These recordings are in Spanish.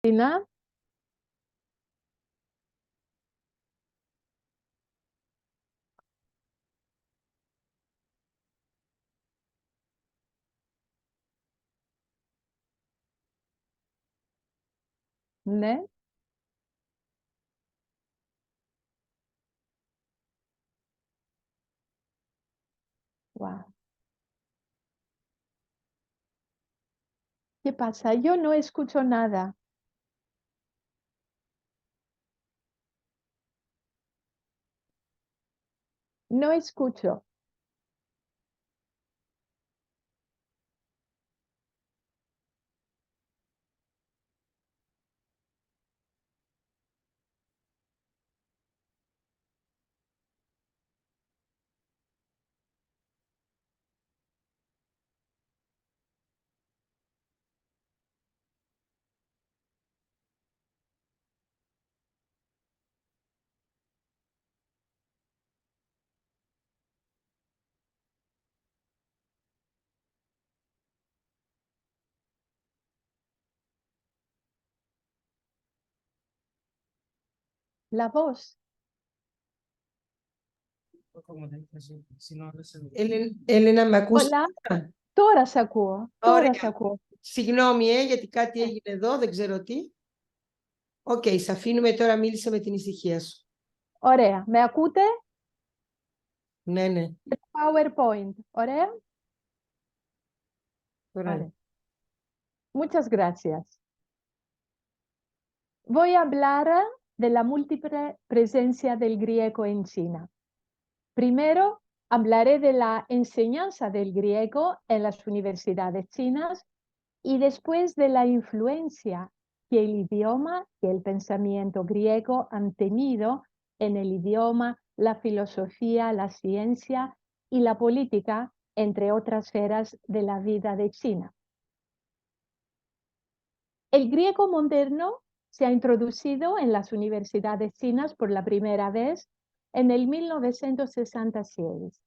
Tina, ¿ne? Wow. ¿Qué pasa? Yo no escucho nada. No escucho. La voz. Έλενα, με ακούς? Hola. Τώρα σ' ακούω. Τώρα σ' Ωραία. ακούω. Συγγνώμη, γιατί κάτι Ε, έγινε εδώ, δεν ξέρω τι. Οκ, σε αφήνουμε τώρα, μίλησε με την ησυχία σου. Ωραία. Με ακούτε? Ναι, ναι. PowerPoint. Ωραία. Ωραία. Vale. Muchas gracias. Voy a hablar de la múltiple presencia del griego en China. Primero, hablaré de la enseñanza del griego en las universidades chinas y después de la influencia que el idioma y el pensamiento griego han tenido en el idioma, la filosofía, la ciencia y la política, entre otras esferas de la vida de China. El griego moderno se ha introducido en las universidades chinas por la primera vez en el 1966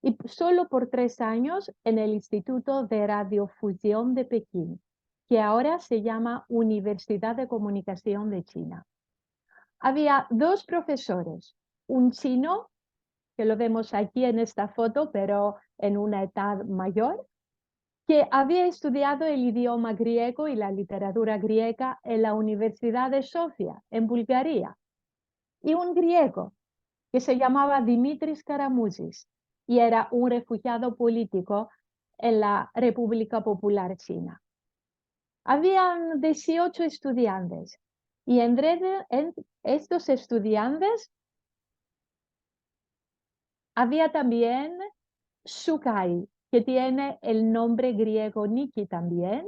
y solo por 3 años en el Instituto de Radiofusión de Pekín, que ahora se llama Universidad de Comunicación de China. Había 2 profesores, un chino, que lo vemos aquí en esta foto, pero en una edad mayor, que había estudiado el idioma griego y la literatura griega en la Universidad de Sofía, en Bulgaria, y un griego que se llamaba Dimitris Karamuzis y era un refugiado político en la República Popular China. Habían 18 estudiantes y entre estos estudiantes había también Shukai, que tiene el nombre griego Niki también,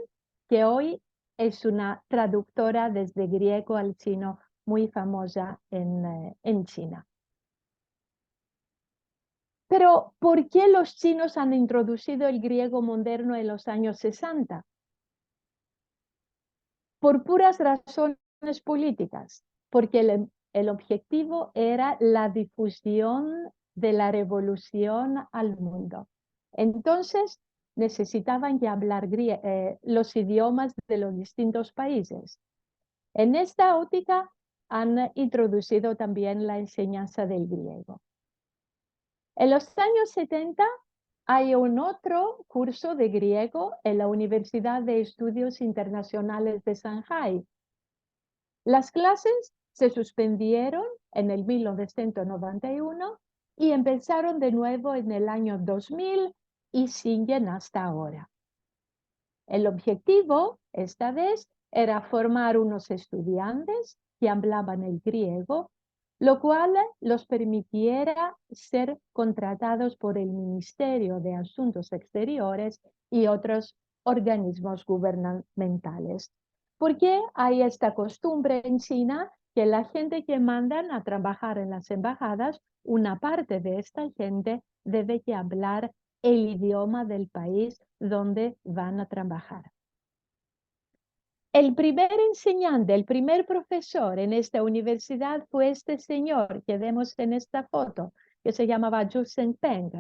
que hoy es una traductora desde griego al chino muy famosa en China. Pero, ¿por qué los chinos han introducido el griego moderno en los años 60? Por puras razones políticas, porque el objetivo era la difusión de la revolución al mundo. Entonces, necesitaban ya hablar los idiomas de los distintos países. En esta óptica han introducido también la enseñanza del griego. En los años 70 hay un otro curso de griego en la Universidad de Estudios Internacionales de Shanghái. Las clases se suspendieron en el 1991 y empezaron de nuevo en el año 2000 y siguen hasta ahora. El objetivo, esta vez, era formar unos estudiantes que hablaban el griego, lo cual los permitiera ser contratados por el Ministerio de Asuntos Exteriores y otros organismos gubernamentales. Porque hay esta costumbre en China que la gente que mandan a trabajar en las embajadas, una parte de esta gente debe que hablar el idioma del país donde van a trabajar. El primer enseñante, el primer profesor en esta universidad fue este señor que vemos en esta foto, que se llamaba Zhu Shengpeng,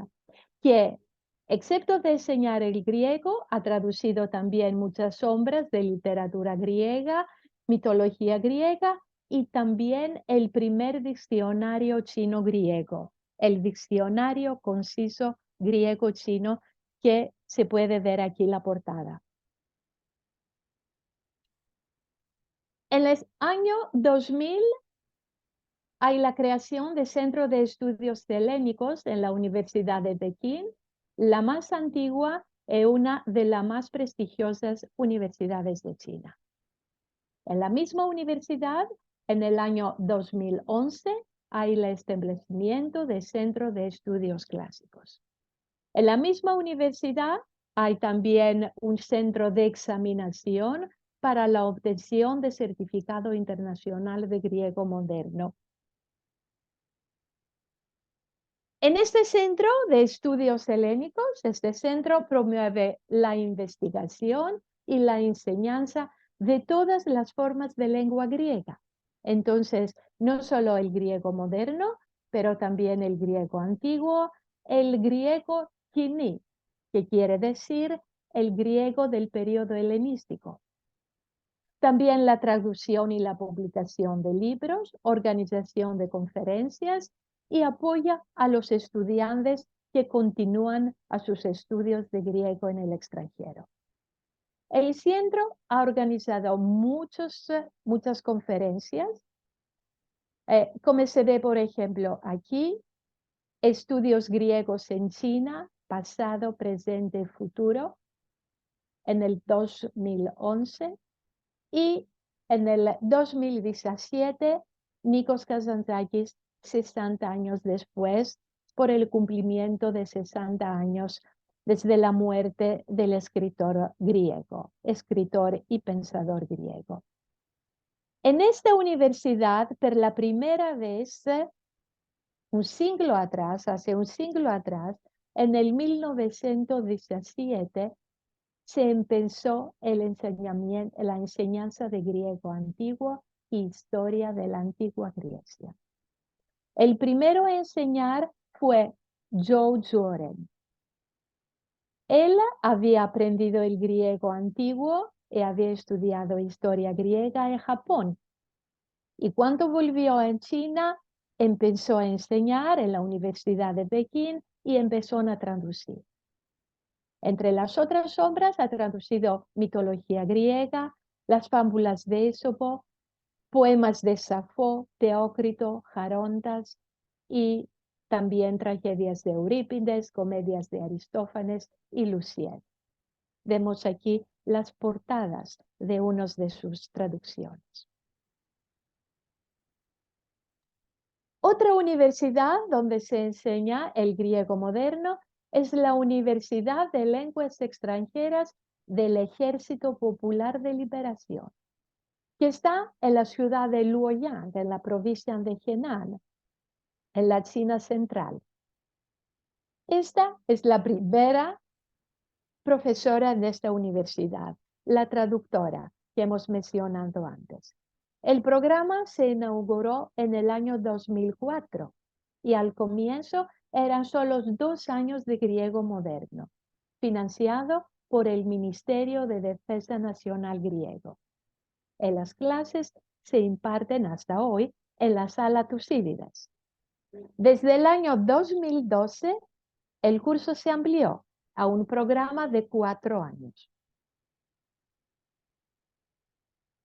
que, excepto de enseñar el griego, ha traducido también muchas obras de literatura griega mitología griega y también el primer diccionario chino-griego, el diccionario conciso griego-chino que se puede ver aquí en la portada. En el año 2000 hay la creación del Centro de Estudios Helénicos en la Universidad de Pekín, la más antigua y una de las más prestigiosas universidades de China. En la misma universidad, en el año 2011, hay el establecimiento del Centro de Estudios Clásicos. En la misma universidad hay también un centro de examinación para la obtención de certificado internacional de griego moderno. En este centro de estudios helénicos, este centro promueve la investigación y la enseñanza de todas las formas de lengua griega. Entonces, no solo el griego moderno, pero también el griego antiguo, el griego kiní, que quiere decir el griego del periodo helenístico. También la traducción y la publicación de libros, organización de conferencias y apoya a los estudiantes que continúan a sus estudios de griego en el extranjero. El centro ha organizado muchas conferencias, como se ve, por ejemplo, aquí, estudios griegos en China, pasado, presente, futuro, en el 2011, y en el 2017, Nikos Kazantzakis, 60 años después, por el cumplimiento de 60 años desde la muerte del escritor griego, escritor y pensador griego. En esta universidad, por la primera vez, un siglo atrás, hace un siglo atrás, en el 1917, se empezó la enseñanza de griego antiguo y historia de la antigua Grecia. El primero a enseñar fue Joe Joren. Él había aprendido el griego antiguo y había estudiado historia griega en Japón. Y cuando volvió a China, empezó a enseñar en la Universidad de Pekín y empezó a traducir. Entre las otras obras ha traducido mitología griega, las fábulas de Ésopo, poemas de Safo, Teócrito, Gerontas y también tragedias de Eurípides, comedias de Aristófanes y Lucien. Vemos aquí las portadas de unas de sus traducciones. Otra universidad donde se enseña el griego moderno es la Universidad de Lenguas Extranjeras del Ejército Popular de Liberación, que está en la ciudad de Luoyang, en la provincia de Henan, en la China central. Esta es la primera profesora de esta universidad, la traductora que hemos mencionado antes. El programa se inauguró en el año 2004 y al comienzo eran solo 2 años de griego moderno, financiado por el Ministerio de Defensa Nacional griego. Las clases se imparten hasta hoy en la sala Tucídides. Desde el año 2012, el curso se amplió a un programa de 4 años.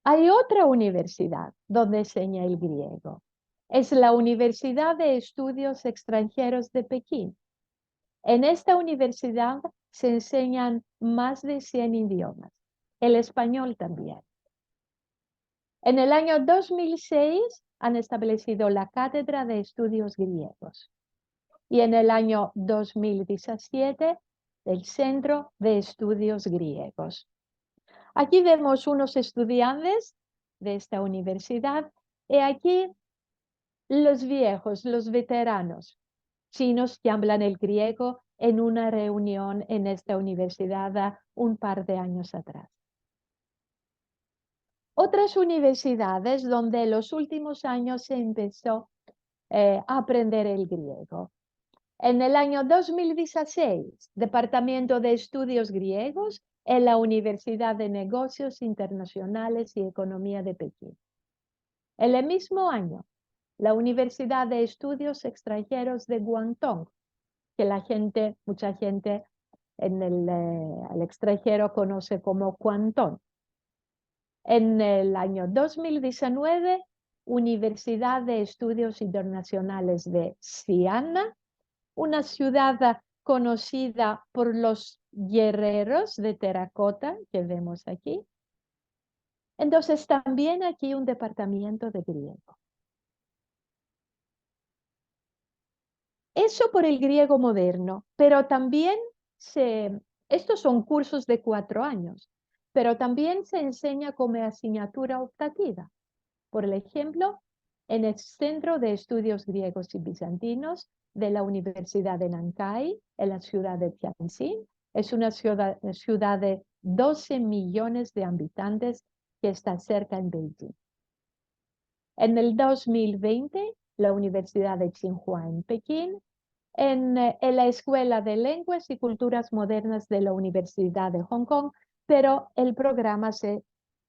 Hay otra universidad donde enseña el griego. Es la Universidad de Estudios Extranjeros de Pekín. En esta universidad se enseñan más de 100 idiomas, el español también. En el año 2006 han establecido la Cátedra de Estudios Griegos y en el año 2017 el Centro de Estudios Griegos. Aquí vemos unos estudiantes de esta universidad y aquí los viejos, los veteranos chinos que hablan el griego en una reunión en esta universidad un par de años atrás. Otras universidades donde en los últimos años se empezó a aprender el griego. En el año 2016, Departamento de Estudios Griegos en la Universidad de Negocios Internacionales y Economía de Pekín. En el mismo año, la Universidad de Estudios Extranjeros de Guangdong, que mucha gente en el extranjero conoce como Guangdong. En el año 2019, Universidad de Estudios Internacionales de Xi'an, una ciudad conocida por los guerreros de terracota que vemos aquí. Entonces, también aquí un departamento de griego. Eso por el griego moderno, pero también estos son cursos de 4 años, pero también se enseña como asignatura optativa. Por ejemplo, en el Centro de Estudios Griegos y Bizantinos de la Universidad de Nankai, en la ciudad de Tianjin. Es una ciudad de 12 millones de habitantes que está cerca en Beijing. En el 2020, la Universidad de Tsinghua en Pekín, en la Escuela de Lenguas y Culturas Modernas de la Universidad de Hong Kong, pero el programa se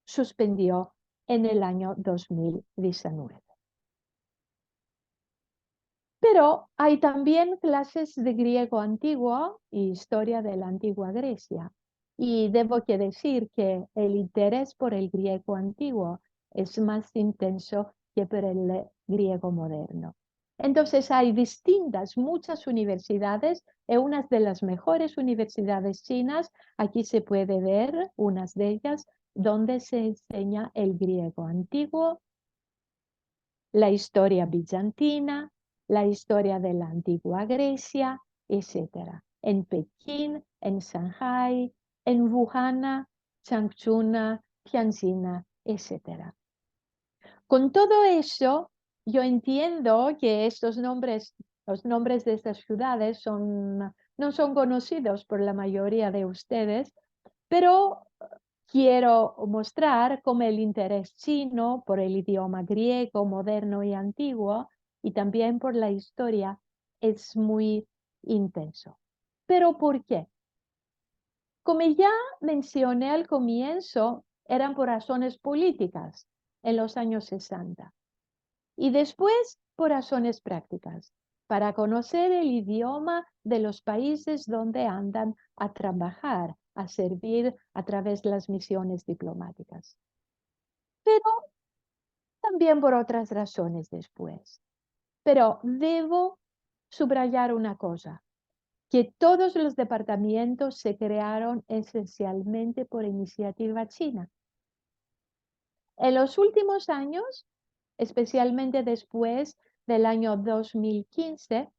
suspendió en el año 2019. Pero hay también clases de griego antiguo y historia de la antigua Grecia. Y debo que decir que el interés por el griego antiguo es más intenso que por el griego moderno. Entonces hay muchas universidades, y unas de las mejores universidades chinas, aquí se puede ver unas de ellas, donde se enseña el griego antiguo, la historia bizantina, la historia de la antigua Grecia, etc. En Pekín, en Shanghái, en Wuhan, Changchun, Tianjin, etc. Con todo eso, yo entiendo que los nombres de estas ciudades no son conocidos por la mayoría de ustedes, pero quiero mostrar cómo el interés chino por el idioma griego moderno y antiguo y también por la historia es muy intenso. ¿Pero por qué? Como ya mencioné al comienzo, eran por razones políticas en los años 60 y después por razones prácticas, para conocer el idioma de los países donde andan a trabajar, a servir a través de las misiones diplomáticas. Pero también por otras razones después. Pero debo subrayar una cosa, que todos los departamentos se crearon esencialmente por iniciativa china. En los últimos años, especialmente después del año 2015,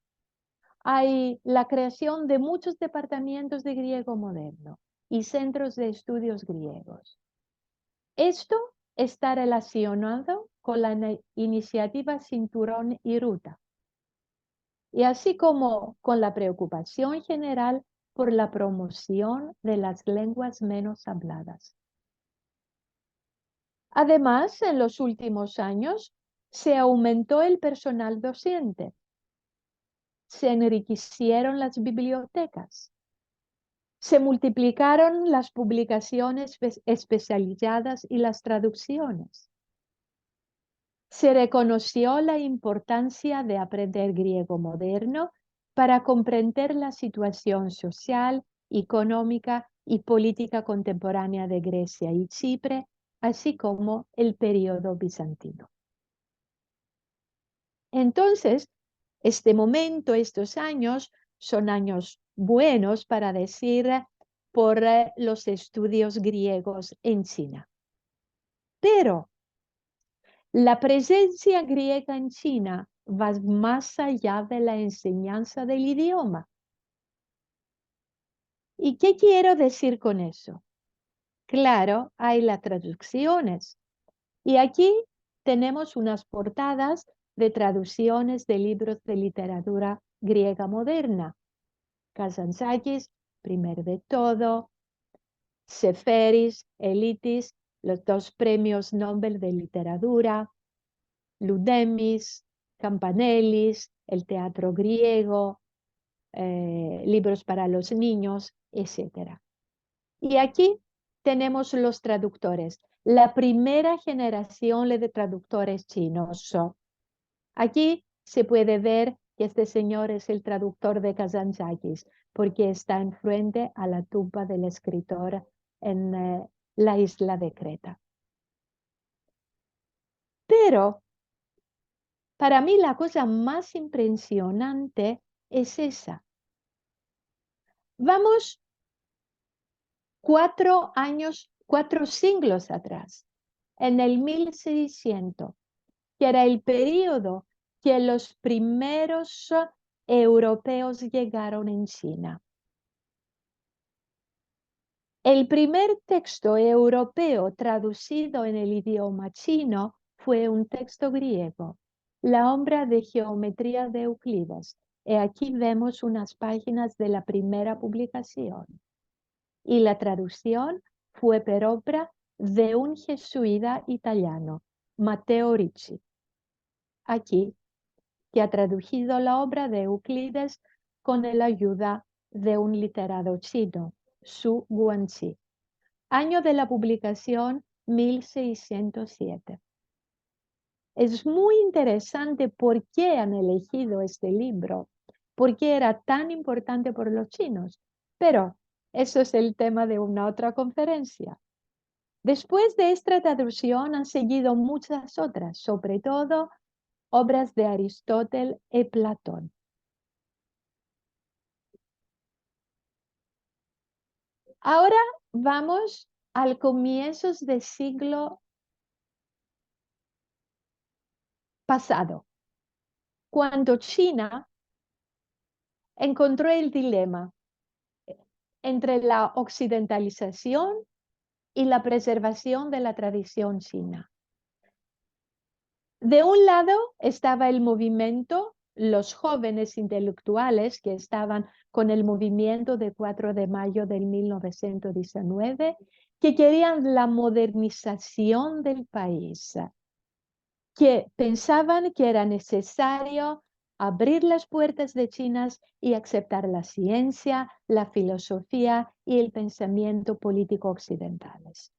hay la creación de muchos departamentos de griego moderno y centros de estudios griegos. Esto está relacionado con la iniciativa Cinturón y Ruta, y así como con la preocupación general por la promoción de las lenguas menos habladas. Además, en los últimos años se aumentó el personal docente, se enriquecieron las bibliotecas, se multiplicaron las publicaciones especializadas y las traducciones. Se reconoció la importancia de aprender griego moderno para comprender la situación social, económica y política contemporánea de Grecia y Chipre, así como el periodo bizantino. Entonces, este momento, estos años, son años buenos para decir por los estudios griegos en China. Pero la presencia griega en China va más allá de la enseñanza del idioma. ¿Y qué quiero decir con eso? Claro, hay las traducciones. Y aquí tenemos unas portadas de traducciones de libros de literatura griega moderna. Kazantzakis, Primer de Todo, Seferis, Elitis, los 2 premios Nobel de literatura, Ludemis, Campanellis, el teatro griego, libros para los niños, etc. Y aquí tenemos los traductores. La primera generación de traductores chinos. Aquí se puede ver que este señor es el traductor de Kazantzakis, porque está enfrente a la tumba del escritor en la isla de Creta. Pero para mí la cosa más impresionante es esa. Vamos 4 siglos atrás, en el 1600, que era el periodo que los primeros europeos llegaron en China. El primer texto europeo traducido en el idioma chino fue un texto griego, la obra de geometría de Euclides. Y aquí vemos unas páginas de la primera publicación. Y la traducción fue por obra de un jesuita italiano, Matteo Ricci. Aquí, que ha traducido la obra de Euclides con la ayuda de un literato chino, Su Guanxi. Año de la publicación 1607. Es muy interesante por qué han elegido este libro, por qué era tan importante por los chinos, pero eso es el tema de una otra conferencia. Después de esta traducción han seguido muchas otras, sobre todo obras de Aristóteles y Platón. Ahora vamos al comienzos del siglo pasado, cuando China encontró el dilema entre la occidentalización y la preservación de la tradición china. De un lado estaba el movimiento, los jóvenes intelectuales que estaban con el movimiento de 4 de mayo del 1919, que querían la modernización del país, que pensaban que era necesario abrir las puertas de China y aceptar la ciencia, la filosofía y el pensamiento político occidentales.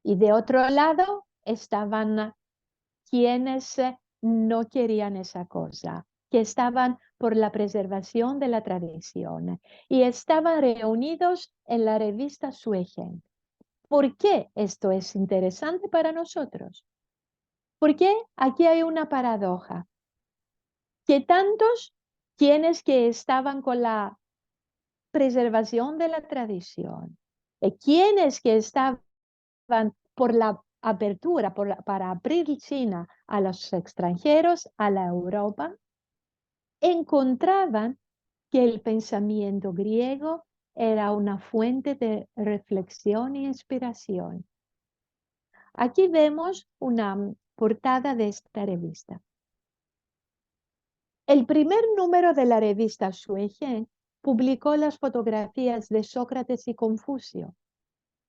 Y de otro lado estaban quienes no querían esa cosa, que estaban por la preservación de la tradición y estaban reunidos en la revista Suegen. ¿Por qué esto es interesante para nosotros? Porque aquí hay una paradoja, que tantos quienes que estaban con la preservación de la tradición, y quienes que estaban por la apertura, para abrir China a los extranjeros, a la Europa, encontraban que el pensamiento griego era una fuente de reflexión e inspiración. Aquí vemos una portada de esta revista. El primer número de la revista Suegen publicó las fotografías de Sócrates y Confucio,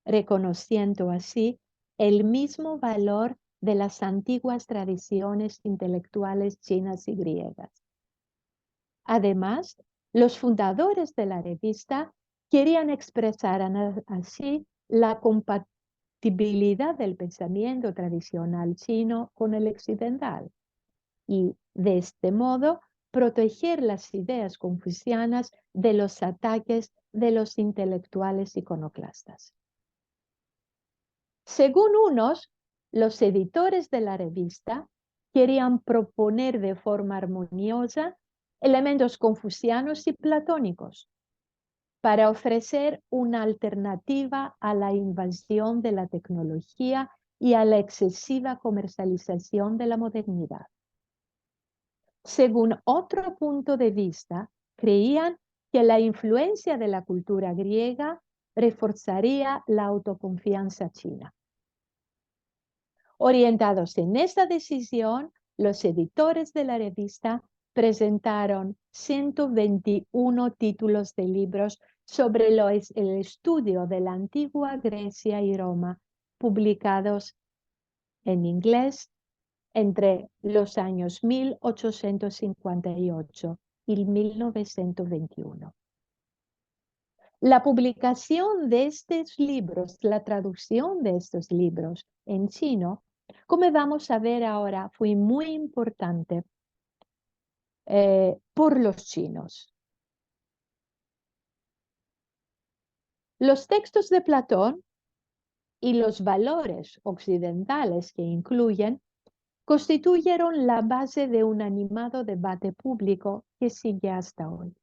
reconociendo así el mismo valor de las antiguas tradiciones intelectuales chinas y griegas. Además, los fundadores de la revista querían expresar así la compatibilidad del pensamiento tradicional chino con el occidental y, de este modo, proteger las ideas confucianas de los ataques de los intelectuales iconoclastas. Según unos, los editores de la revista querían proponer de forma armoniosa elementos confucianos y platónicos para ofrecer una alternativa a la invasión de la tecnología y a la excesiva comercialización de la modernidad. Según otro punto de vista, creían que la influencia de la cultura griega reforzaría la autoconfianza china. Orientados en esta decisión, los editores de la revista presentaron 121 títulos de libros sobre el estudio de la antigua Grecia y Roma, publicados en inglés entre los años 1858 y 1921. La publicación de estos libros, la traducción de estos libros en chino, como vamos a ver ahora, fue muy importante por los chinos. Los textos de Platón y los valores occidentales que incluyen constituyeron la base de un animado debate público que sigue hasta hoy.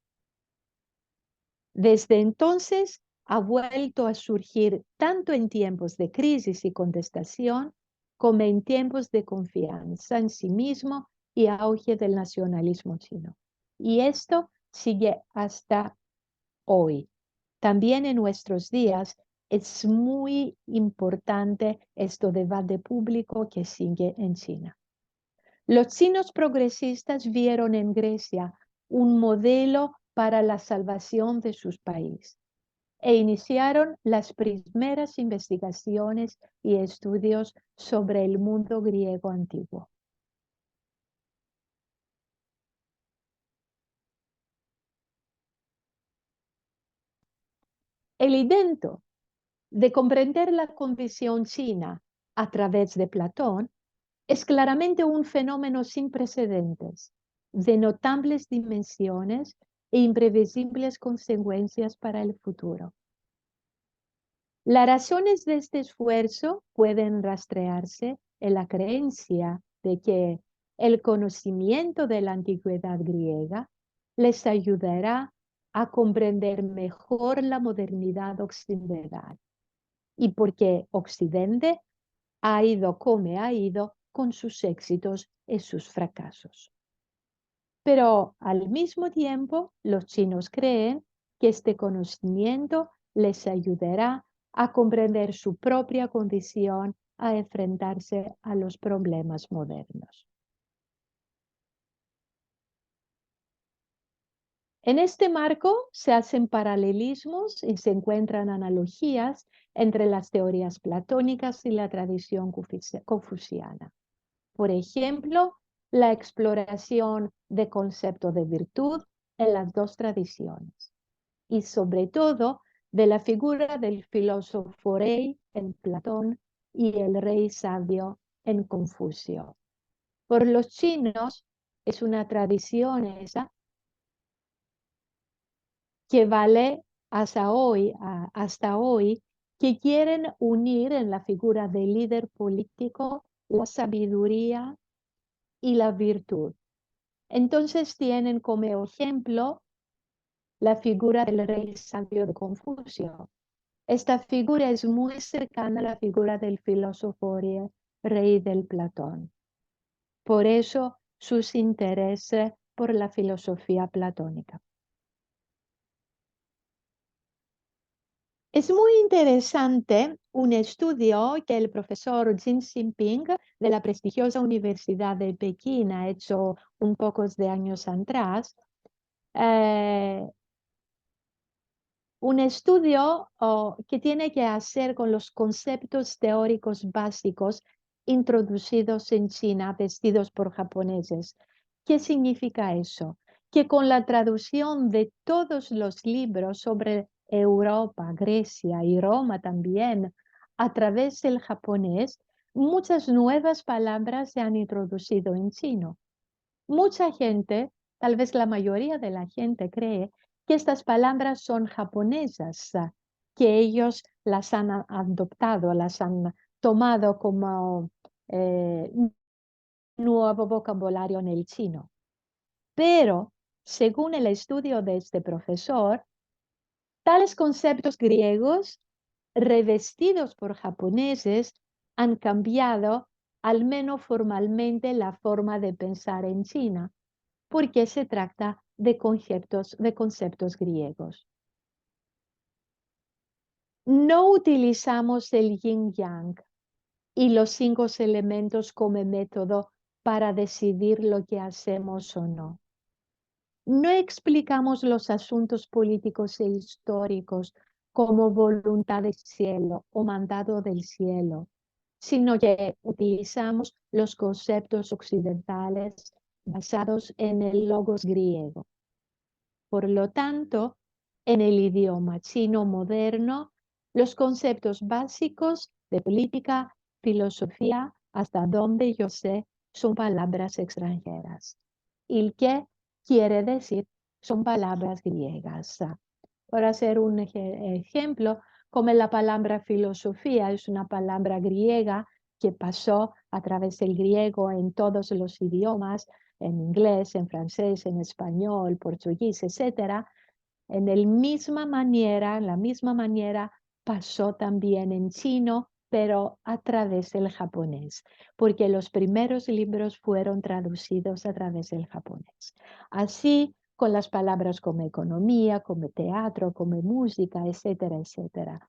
Desde entonces ha vuelto a surgir tanto en tiempos de crisis y contestación como en tiempos de confianza en sí mismo y auge del nacionalismo chino. Y esto sigue hasta hoy. También en nuestros días es muy importante este debate público que sigue en China. Los chinos progresistas vieron en Grecia un modelo para la salvación de sus países e iniciaron las primeras investigaciones y estudios sobre el mundo griego antiguo. El intento de comprender la condición china a través de Platón es claramente un fenómeno sin precedentes, de notables dimensiones e imprevisibles consecuencias para el futuro. Las razones de este esfuerzo pueden rastrearse en la creencia de que el conocimiento de la antigüedad griega les ayudará a comprender mejor la modernidad occidental y porque Occidente ha ido como ha ido con sus éxitos y sus fracasos. Pero al mismo tiempo, los chinos creen que este conocimiento les ayudará a comprender su propia condición, a enfrentarse a los problemas modernos. En este marco se hacen paralelismos y se encuentran analogías entre las teorías platónicas y la tradición confuciana. Por ejemplo, la exploración del concepto de virtud en las dos tradiciones y sobre todo de la figura del filósofo rey en Platón y el rey sabio en Confucio. Por los chinos es una tradición esa que vale hasta hoy, que quieren unir en la figura del líder político la sabiduría y la virtud. Entonces tienen como ejemplo la figura del rey sabio de Confucio. Esta figura es muy cercana a la figura del filósofo rey del Platón. Por eso sus intereses por la filosofía platónica. Es muy interesante un estudio que el profesor Jin Xinping de la prestigiosa Universidad de Pekín ha hecho un pocos de años atrás. Un estudio que tiene que hacer con los conceptos teóricos básicos introducidos en China, vestidos por japoneses. ¿Qué significa eso? Que con la traducción de todos los libros sobre Europa, Grecia y Roma también, a través del japonés, muchas nuevas palabras se han introducido en chino. Mucha gente, tal vez la mayoría de la gente cree que estas palabras son japonesas, que ellos las han adoptado, las han tomado como nuevo vocabulario en el chino. Pero, según el estudio de este profesor, tales conceptos griegos revestidos por japoneses han cambiado, al menos formalmente, la forma de pensar en China, porque se trata de conceptos griegos. No utilizamos el yin-yang y los 5 elementos como método para decidir lo que hacemos o no. No explicamos los asuntos políticos e históricos como voluntad del cielo o mandato del cielo, sino que utilizamos los conceptos occidentales basados en el logos griego. Por lo tanto, en el idioma chino moderno los conceptos básicos de política, filosofía, hasta donde yo sé, son palabras extranjeras. ¿Y qué quiere decir? Son palabras griegas. Por hacer un ejemplo, como la palabra filosofía es una palabra griega que pasó a través del griego en todos los idiomas, en inglés, en francés, en español, portugués, etc. En la misma manera pasó también en chino, pero a través del japonés, porque los primeros libros fueron traducidos a través del japonés. Así con las palabras como economía, como teatro, como música, etcétera, etcétera.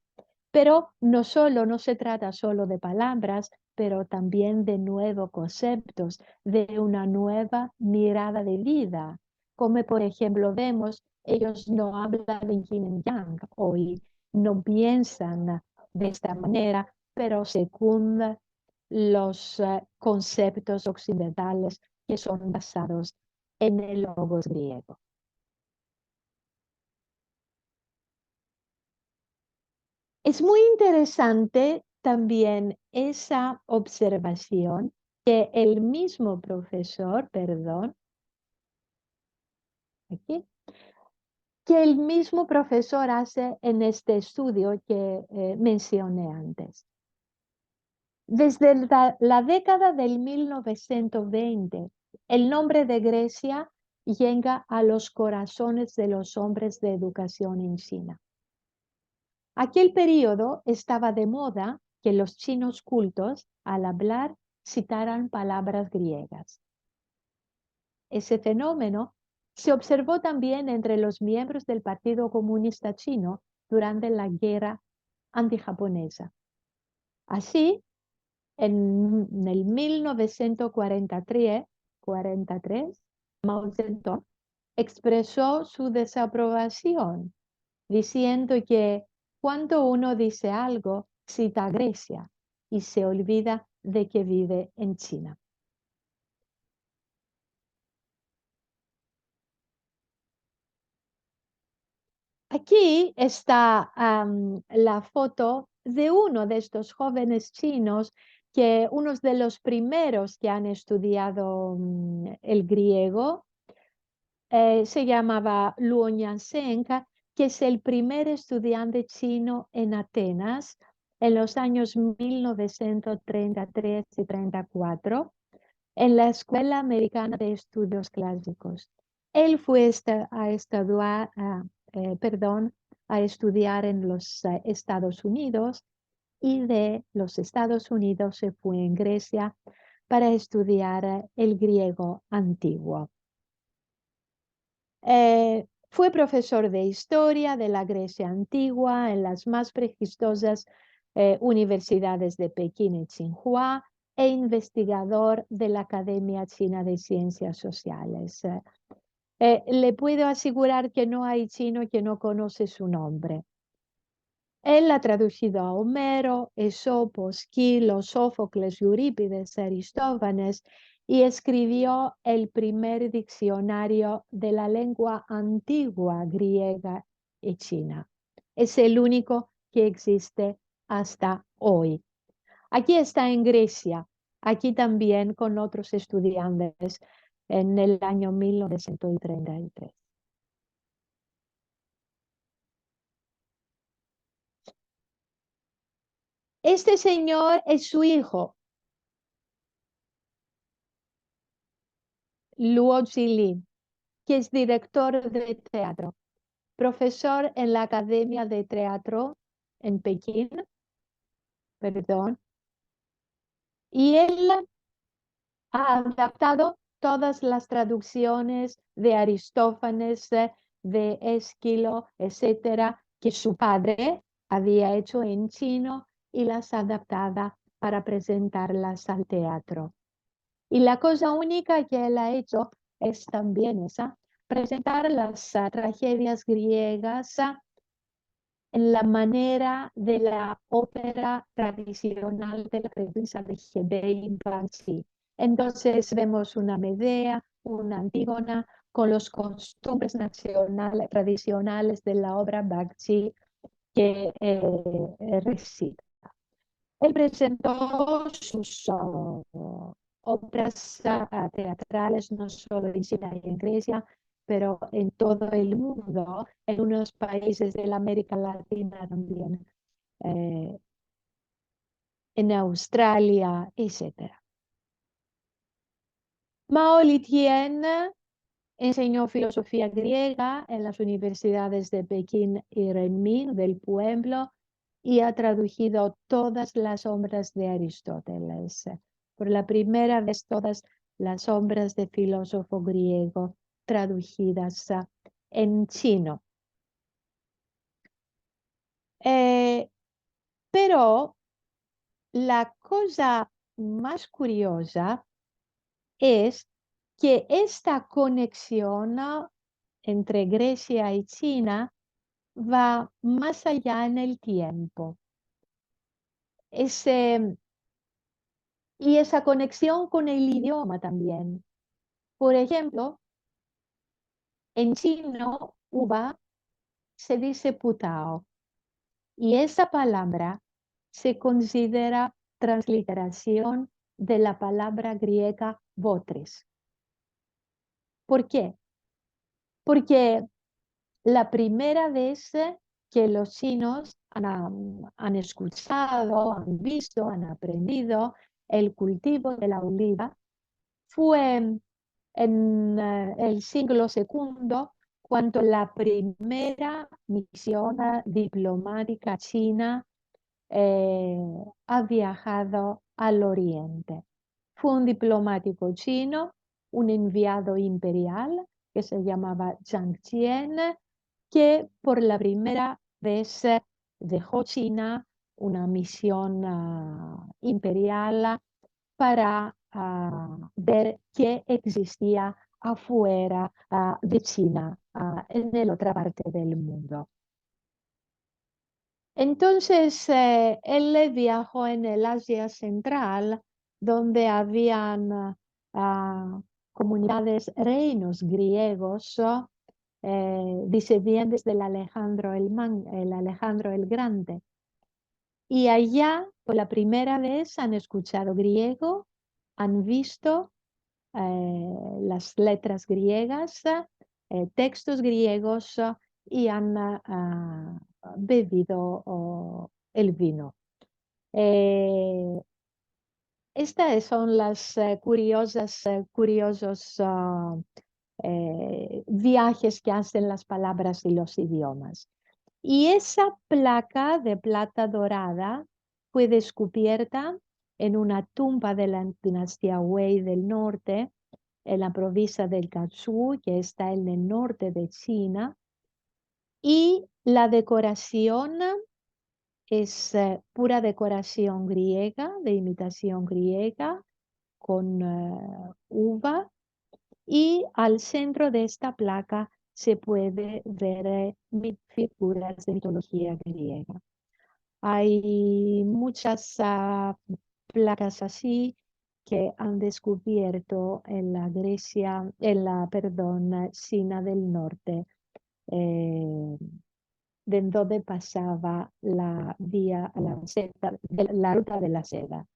Pero no se trata solo de palabras, pero también de nuevos conceptos, de una nueva mirada de vida. Como por ejemplo vemos, ellos no hablan de yin y yang hoy, no piensan de esta manera, pero secundan los conceptos occidentales que son basados en el logos griego. Es muy interesante también esa observación que el mismo profesor, aquí, que el mismo profesor hace en este estudio que mencioné antes. Desde la década del 1920, el nombre de Grecia llega a los corazones de los hombres de educación en China. Aquel periodo estaba de moda que los chinos cultos, al hablar, citaran palabras griegas. Ese fenómeno se observó también entre los miembros del Partido Comunista Chino durante la guerra antijaponesa. Así, en el 1943, Mao Zedong expresó su desaprobación, diciendo que cuando uno dice algo, cita a Grecia y se olvida de que vive en China. Aquí está la foto de uno de estos jóvenes chinos, que unos de los primeros que han estudiado el griego, se llamaba Luo Nianzheng, que es el primer estudiante chino en Atenas en los años 1933 y 34, en la Escuela Americana de Estudios Clásicos. Él fue a estudiar en los Estados Unidos, y de los Estados Unidos se fue en Grecia para estudiar el griego antiguo. Fue profesor de historia de la Grecia antigua en las más prestigiosas universidades de Pekín y Tsinghua, e investigador de la Academia China de Ciencias Sociales. Le puedo asegurar que no hay chino que no conoce su nombre. Él ha traducido a Homero, Esopo, Esquilo, Sófocles, Eurípides, Aristófanes, y escribió el primer diccionario de la lengua antigua griega y china. Es el único que existe hasta hoy. Aquí está en Grecia, aquí también con otros estudiantes en el año 1933. Este señor es su hijo, Luo Zhili, que es director de teatro, profesor en la Academia de Teatro en Pekín, y él ha adaptado todas las traducciones de Aristófanes, de Esquilo, etcétera, que su padre había hecho en chino, y las adaptada para presentarlas al teatro. Y la cosa única que él ha hecho es también esa, presentar las tragedias griegas en la manera de la ópera tradicional de la princesa de Hebei en Banshee. Entonces vemos una Medea, una Antígona, con los costumbres tradicionales de la obra Bakshi que recita. Él presentó sus obras teatrales no solo en China y en Grecia, pero en todo el mundo, en unos países de la América Latina también, en Australia, etc. Mao Litien enseñó filosofía griega en las universidades de Pekín y Renmin del pueblo y ha traducido todas las obras de Aristóteles. Por la primera vez todas las obras de filósofo griego traducidas en chino. Pero la cosa más curiosa es que esta conexión entre Grecia y China va más allá en el tiempo. Y esa conexión con el idioma también. Por ejemplo, en chino, uva se dice putao, y esa palabra se considera transliteración de la palabra griega votris. ¿Por qué? Porque la primera vez que los chinos han escuchado, han visto, han aprendido el cultivo de la oliva fue en el siglo II, cuando la primera misión diplomática china ha viajado al Oriente. Fue un diplomático chino, un enviado imperial que se llamaba Zhang Qian, que por la primera vez dejó China una misión imperial para ver qué existía afuera de China, en la otra parte del mundo. Entonces, él viajó en el Asia Central, donde habían comunidades, reinos griegos, descendientes del Alejandro el Grande. Y allá, por la primera vez, han escuchado griego, han visto las letras griegas, textos griegos y han bebido el vino. Estas son las curiosos viajes que hacen las palabras y los idiomas. Y esa placa de plata dorada fue descubierta en una tumba de la dinastía Wei del norte, en la provincia del Gansu, que está en el norte de China. Y la decoración es pura decoración griega, de imitación griega, con uva. Y al centro de esta placa se puede ver figuras de mitología griega. Hay muchas placas así que han descubierto en la Grecia, China del Norte, de donde pasaba la vía, la ruta de la seda.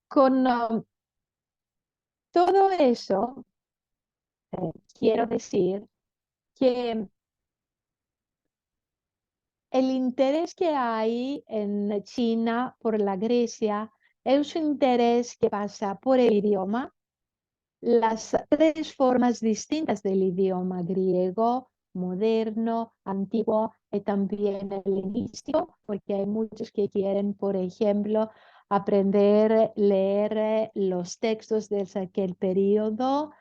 Con todo eso, quiero decir que el interés que hay en China por la Grecia es un interés que pasa por el idioma, las tres formas distintas del idioma griego, moderno, antiguo y también helenístico, porque hay muchos que quieren, por ejemplo, aprender, leer los textos de aquel periodo,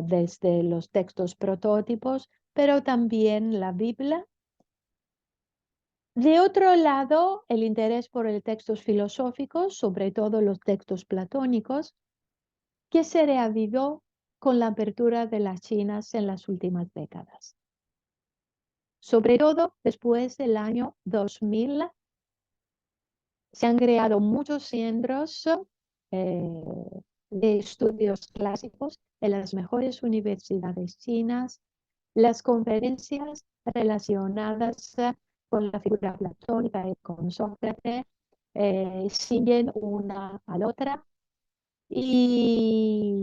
desde los textos protótipos, pero también la Biblia. De otro lado, el interés por los textos filosóficos, sobre todo los textos platónicos, que se reavivó con la apertura de las Chinas en las últimas décadas. Sobre todo después del año 2000, se han creado muchos centros de estudios clásicos en las mejores universidades chinas. Las conferencias relacionadas con la figura platónica y con Sócrates siguen una a la otra, y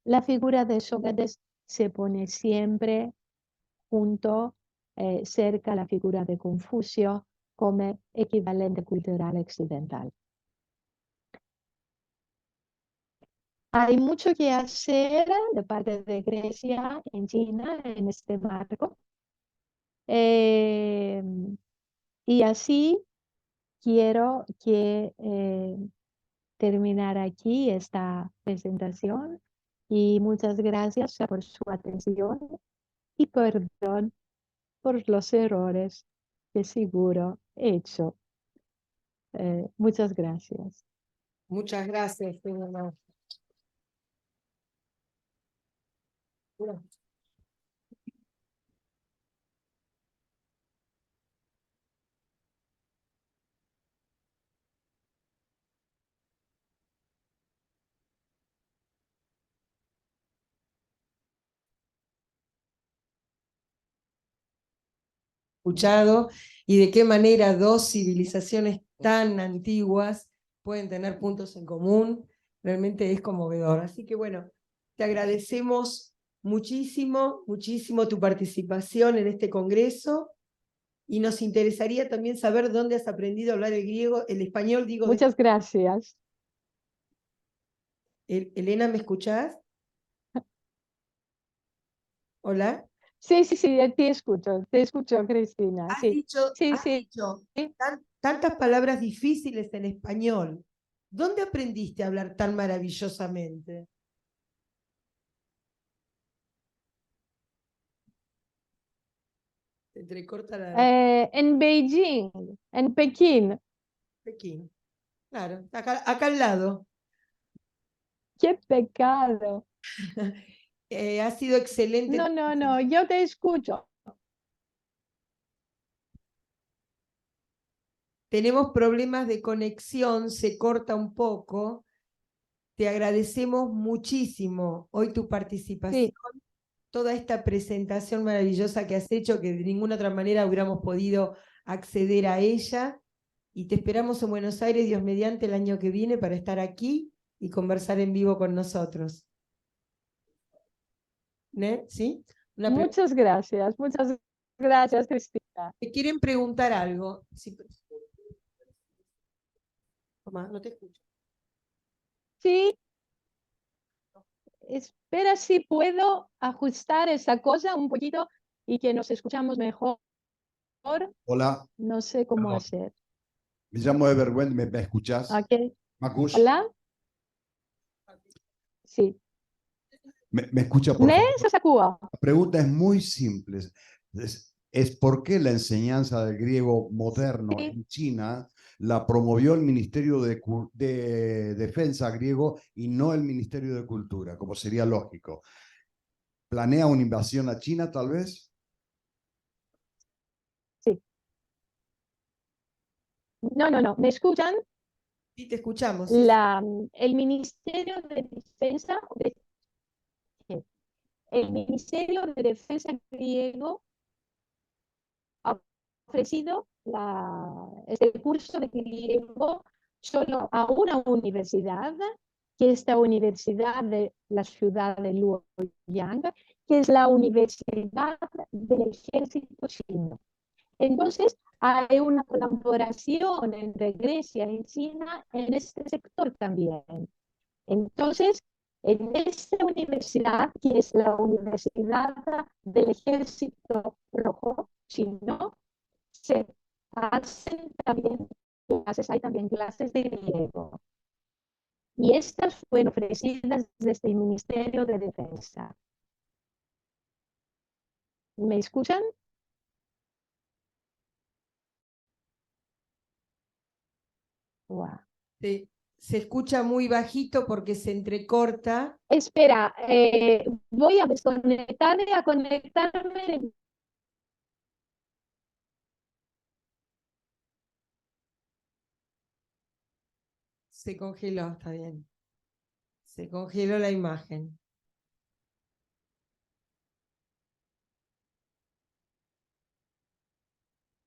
la figura de Sócrates se pone siempre junto, cerca a la figura de Confucio como equivalente cultural occidental. Hay mucho que hacer de parte de Grecia en China en este marco. Eh, y así quiero que terminar aquí esta presentación, y muchas gracias por su atención y perdón por los errores que seguro he hecho. Muchas gracias. Muchas gracias, Fernanda. Escuchado y de qué manera dos civilizaciones tan antiguas pueden tener puntos en común, realmente es conmovedor. Así que bueno, te agradecemos muchísimo, muchísimo tu participación en este congreso, y nos interesaría también saber dónde has aprendido a hablar el griego, el español, digo. Muchas gracias. Elena, ¿me escuchás? Hola. Sí, te escucho, Cristina. Has Sí, dicho, sí, has sí. dicho tantas palabras difíciles en español. ¿Dónde aprendiste a hablar tan maravillosamente? Se entrecorta la En Beijing, en Pekín. Pekín. Claro, acá al lado. ¡Qué pecado! Ha sido excelente. No, no, no, yo te escucho. Tenemos problemas de conexión, se corta un poco. Te agradecemos muchísimo hoy tu participación, Sí, toda esta presentación maravillosa que has hecho, que de ninguna otra manera hubiéramos podido acceder a ella. Y te esperamos en Buenos Aires, Dios mediante, el año que viene para estar aquí y conversar en vivo con nosotros. ¿Ne? ¿Sí? muchas gracias, Cristina. ¿Te quieren preguntar algo? Sí. Toma, no te escucho. Sí, espera si puedo ajustar esa cosa un poquito y que nos escuchamos mejor. Hola, No sé cómo perdón. hacer. Me llamo Everwen, ¿me escuchás? Ok. Makush, Hola. Sí. ¿me escucha por ¿Me favor? Sasakua? La pregunta es muy simple. Es por qué la enseñanza del griego moderno Sí. en China la promovió el Ministerio de Defensa griego y no el Ministerio de Cultura, como sería lógico. ¿Planea una invasión a China tal vez? Sí. No, no, no. ¿Me escuchan? Sí, te escuchamos. Sí. El Ministerio de Defensa, el Ministerio de Defensa griego ha ofrecido este curso de griego solo a una universidad, que es la Universidad de la ciudad de Luoyang, que es la Universidad del Ejército Chino. Entonces, hay una colaboración entre Grecia y China en este sector también. Entonces, en esta universidad, que es la Universidad del Ejército Rojo Chino, se hacen también clases, hay también clases de griego. Y estas fueron ofrecidas desde el Ministerio de Defensa. ¿Me escuchan? Wow. Se escucha muy bajito porque se entrecorta. Espera, voy a desconectarme y a conectarme. Se congeló, está bien. Se congeló la imagen.